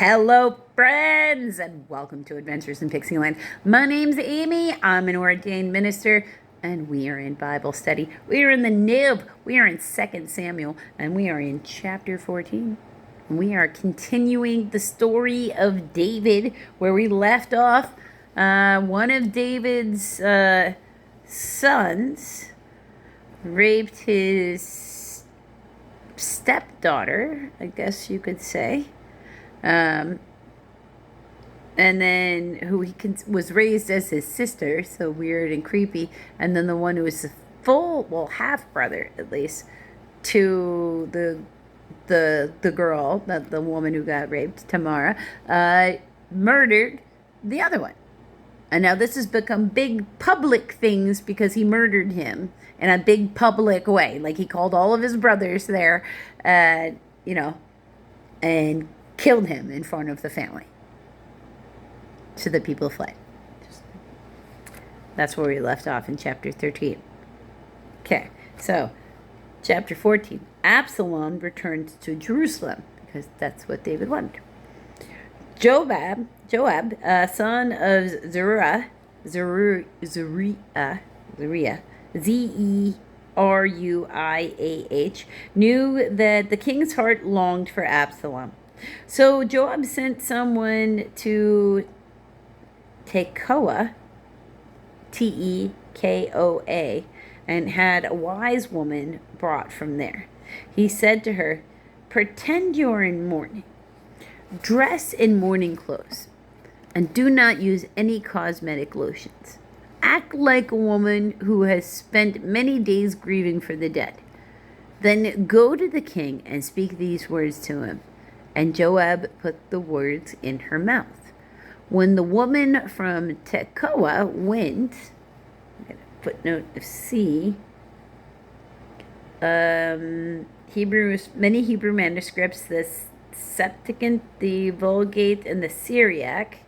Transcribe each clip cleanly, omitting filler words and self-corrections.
Hello, friends, and welcome to Adventures in Pixieland. My name's Amy. I'm an ordained minister, and we are in Bible study. We are in the NIV. We are in 2 Samuel, and we are in chapter 14. We are continuing the story of David, where we left off. One of David's sons raped his stepdaughter, I guess you could say. And then who was raised as his sister, so weird and creepy. And then the one who was half brother at least, to the girl, the woman who got raped, Tamara, murdered the other one. And now this has become big public things because he murdered him in a big public way. Like he called all of his brothers there, and killed him in front of the family. So the people fled. That's where we left off in chapter 13. Okay, so chapter 14. Absalom returned to Jerusalem because that's what David wanted. Joab, son of Zeruiah, Zeruiah, knew that the king's heart longed for Absalom. So Joab sent someone to Tekoa, Tekoa, and had a wise woman brought from there. He said to her, "Pretend you are in mourning. Dress in mourning clothes, and do not use any cosmetic lotions. Act like a woman who has spent many days grieving for the dead. Then go to the king and speak these words to him." And Joab put the words in her mouth. When the woman from Tekoa went, I'm going to footnote of C, many Hebrew manuscripts, the Septuagint, the Vulgate, and the Syriac,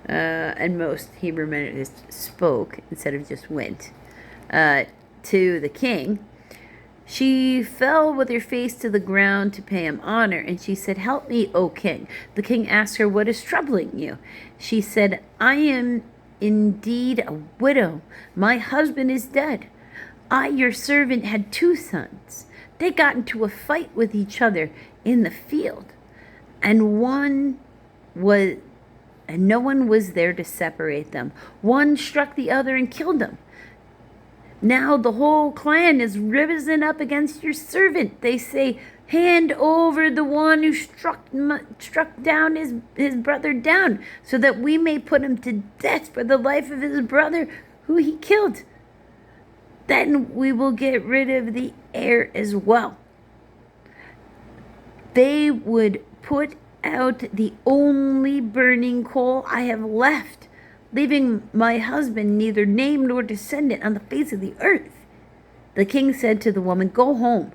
and most Hebrew manuscripts spoke instead of just went, to the king. She fell with her face to the ground to pay him honor, and she said, "Help me, O king." The king asked her, "What is troubling you?" She said, "I am indeed a widow. My husband is dead. I, your servant, had 2 sons. They got into a fight with each other in the field, and no one was there to separate them. One struck the other and killed him. Now the whole clan is risen up against your servant. They say, 'Hand over the one who struck down his brother down, so that we may put him to death for the life of his brother who he killed. Then we will get rid of the heir as well.' They would put out the only burning coal I have left, leaving my husband neither name nor descendant on the face of the earth." The king said to the woman, "Go home,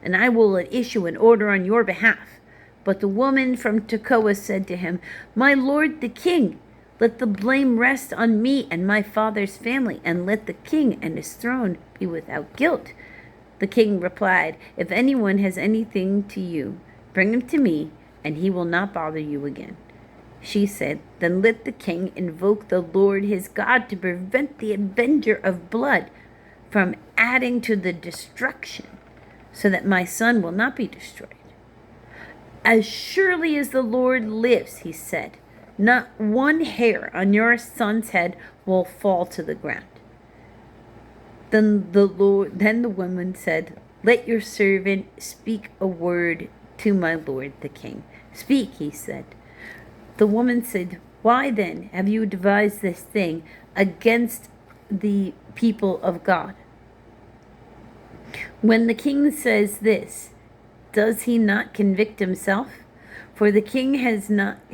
and I will issue an order on your behalf." But the woman from Tekoa said to him, "My lord the king, let the blame rest on me and my father's family, and let the king and his throne be without guilt." The king replied, "If anyone has anything to you, bring him to me, and he will not bother you again." She said, "Then let the king invoke the Lord his God to prevent the avenger of blood from adding to the destruction, so that my son will not be destroyed." "As surely as the Lord lives," he said, "not one hair on your son's head will fall to the ground." Then the woman said, "Let your servant speak a word to my lord the king." "Speak," he said. The woman said, "Why then have you devised this thing against the people of God? When the king says this, does he not convict himself? For the king has not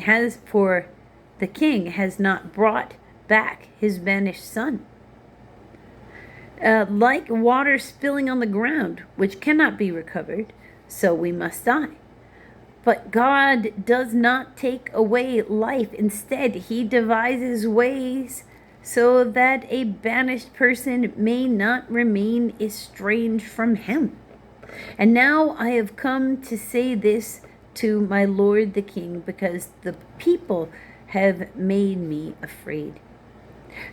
brought back his banished son. Like water spilling on the ground, which cannot be recovered, so we must die. But God does not take away life. Instead, he devises ways so that a banished person may not remain estranged from him. And now I have come to say this to my lord the king, because the people have made me afraid.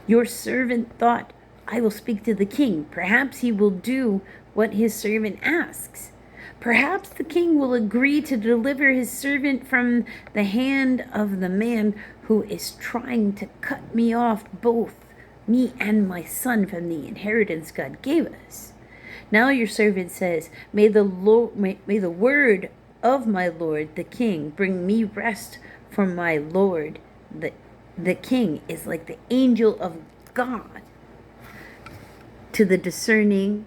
Your servant thought, I will speak to the king. Perhaps he will do what his servant asks. Perhaps the king will agree to deliver his servant from the hand of the man who is trying to cut me off, both me and my son, from the inheritance God gave us. Now your servant says, may the word of my lord the king bring me rest, for my lord the king is like the angel of God to the discerning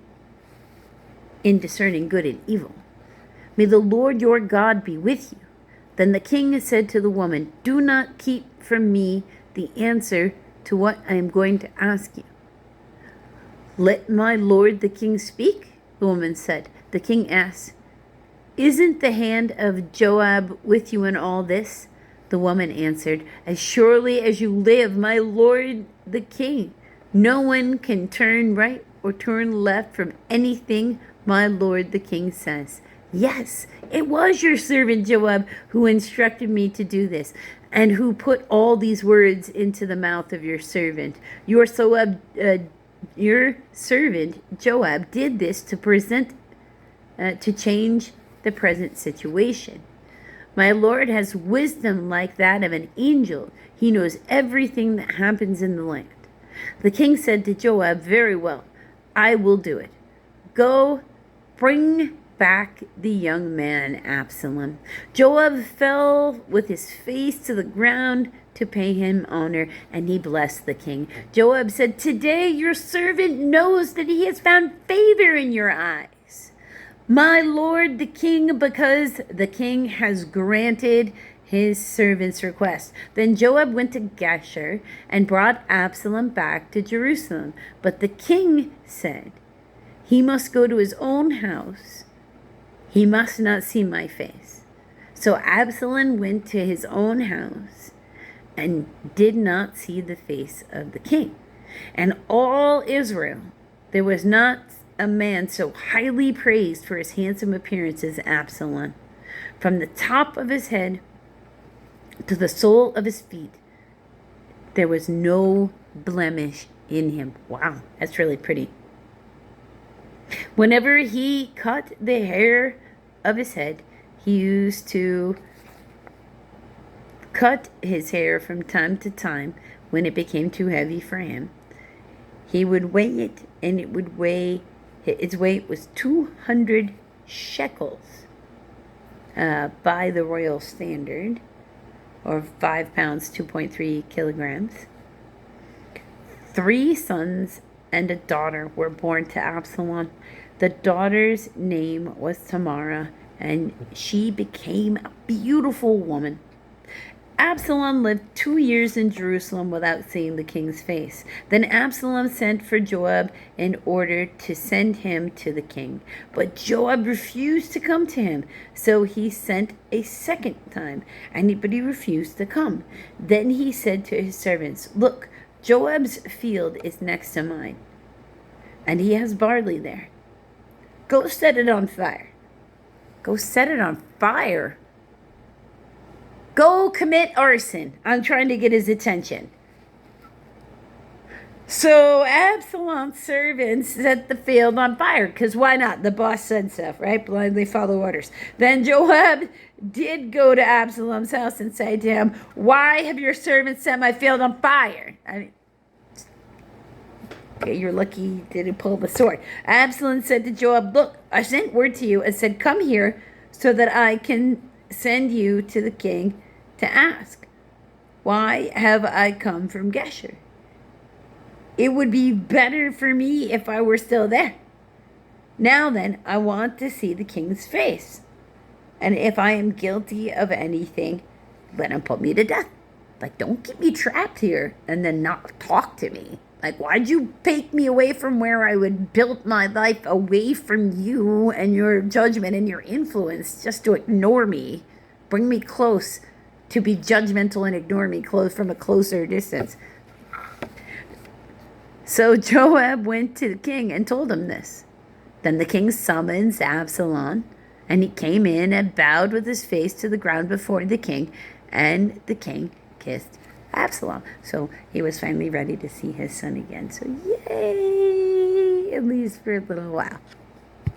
good and evil. May the Lord your God be with you. Then the king said to the woman, do not keep from me the answer to what I am going to ask you. Let my lord the king speak, the woman said. The king asked, isn't the hand of Joab with you in all this? The woman answered, as surely as you live, my lord the king, no one can turn right or turn left from anything my lord the king says. Yes, it was your servant Joab who instructed me to do this, and who put all these words into the mouth of your servant. Your servant Joab did this to change the present situation. My lord has wisdom like that of an angel. He knows everything that happens in the land. The king said to Joab, very well, I will do it. Go, bring back the young man Absalom. Joab fell with his face to the ground to pay him honor, and he blessed the king. Joab said, today your servant knows that he has found favor in your eyes, my lord the king, because the king has granted his servant's request. Then Joab went to Geshur and brought Absalom back to Jerusalem. But the king said, he must go to his own house. He must not see my face. So Absalom went to his own house and did not see the face of the king. And all Israel, there was not a man so highly praised for his handsome appearance as Absalom. From the top of his head to the sole of his feet, there was no blemish in him. Wow, that's really pretty. Whenever he cut the hair of his head, he used to cut his hair from time to time when it became too heavy for him. He would weigh it, and its weight was 200 shekels by the royal standard, or 5 pounds, 2.3 kilograms. 3 sons and a daughter were born to Absalom. The daughter's name was Tamara, and she became a beautiful woman. Absalom lived 2 years in Jerusalem without seeing the king's face. Then Absalom sent for Joab in order to send him to the king. But Joab refused to come to him, so he sent a second time, but he refused to come. Then he said to his servants, look, Joab's field is next to mine, and he has barley there. Go set it on fire. Go set it on fire? Go commit arson. I'm trying to get his attention. So Absalom's servants set the field on fire, because why not? The boss said so, right? Blindly follow orders. Then Joab did go to Absalom's house and say to him, why have your servants set my field on fire? You're lucky he didn't pull the sword. Absalom said to Joab, look, I sent word to you and said, come here so that I can send you to the king to ask, why have I come from Geshur? It would be better for me if I were still there. Now then, I want to see the king's face. And if I am guilty of anything, let him put me to death. Like, don't keep me trapped here and then not talk to me. Like, why'd you take me away from where I would build my life away from you and your judgment and your influence just to ignore me? Bring me close to be judgmental and ignore me close from a closer distance. So Joab went to the king and told him this. Then the king summons Absalom And he came in and bowed with his face to the ground before the king, and the king kissed Absalom. So he was finally ready to see his son again. So yay, at least for a little while.